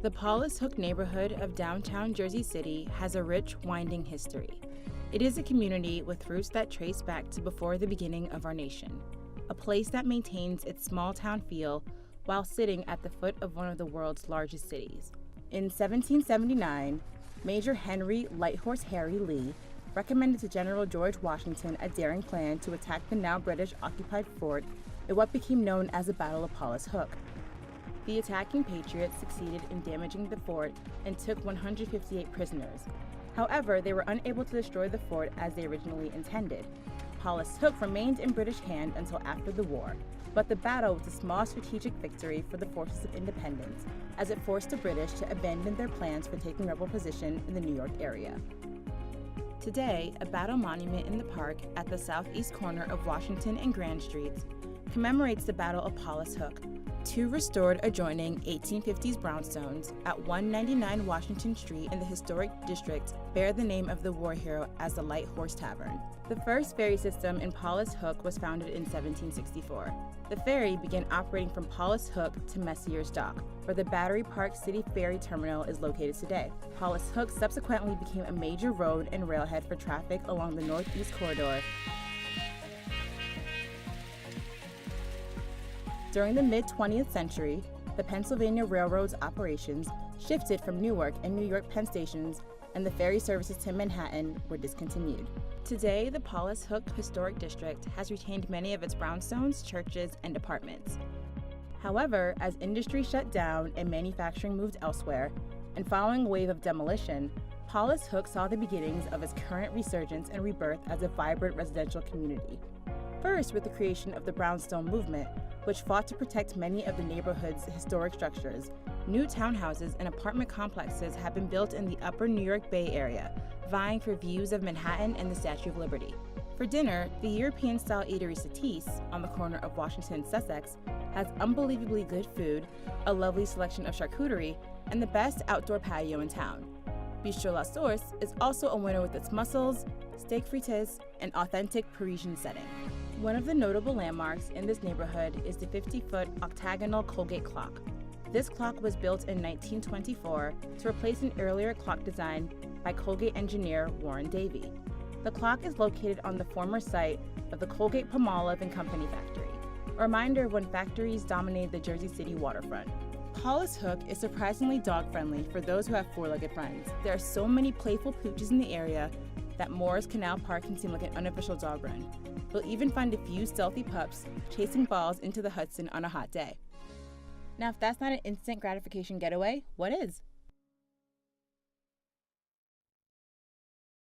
The Paulus Hook neighborhood of downtown Jersey City has a rich, winding history. It is a community with roots that trace back to before the beginning of our nation, a place that maintains its small-town feel while sitting at the foot of one of the world's largest cities. In 1779, Major Henry Lighthorse Harry Lee recommended to General George Washington a daring plan to attack the now British-occupied fort in what became known as the Battle of Paulus Hook. The attacking Patriots succeeded in damaging the fort and took 158 prisoners. However, they were unable to destroy the fort as they originally intended. Paulus Hook remained in British hand until after the war, but the battle was a small strategic victory for the forces of independence, as it forced the British to abandon their plans for taking rebel position in the New York area. Today, a battle monument in the park at the southeast corner of Washington and Grand Streets commemorates the Battle of Paulus Hook. Two restored adjoining 1850s brownstones at 199 Washington Street in the historic district bear the name of the war hero as the Light Horse Tavern. The first ferry system in Paulus Hook was founded in 1764. The ferry began operating from Paulus Hook to Messier's Dock, where the Battery Park City Ferry Terminal is located today. Paulus Hook subsequently became a major road and railhead for traffic along the Northeast Corridor. During the mid-20th century, the Pennsylvania Railroad's operations shifted from Newark and New York Penn stations, and the ferry services to Manhattan were discontinued. Today, the Paulus Hook Historic District has retained many of its brownstones, churches, and apartments. However, as industry shut down and manufacturing moved elsewhere, and following a wave of demolition, Paulus Hook saw the beginnings of its current resurgence and rebirth as a vibrant residential community. First, with the creation of the Brownstone Movement, which fought to protect many of the neighborhood's historic structures, new townhouses and apartment complexes have been built in the upper New York Bay area, vying for views of Manhattan and the Statue of Liberty. For dinner, the European-style eatery Satisse, on the corner of Washington and Sussex, has unbelievably good food, a lovely selection of charcuterie, and the best outdoor patio in town. Bistro La Source is also a winner with its mussels, steak frites, and authentic Parisian setting. One of the notable landmarks in this neighborhood is the 50-foot octagonal Colgate clock. This clock was built in 1924 to replace an earlier clock design by Colgate engineer Warren Davey. The clock is located on the former site of the Colgate-Palmolive and Company factory, a reminder of when factories dominated the Jersey City waterfront. Paulus Hook is surprisingly dog-friendly for those who have four-legged friends. There are so many playful pooches in the area that Morris Canal Park can seem like an unofficial dog run. You'll even find a few stealthy pups chasing balls into the Hudson on a hot day. Now, if that's not an instant gratification getaway, what is?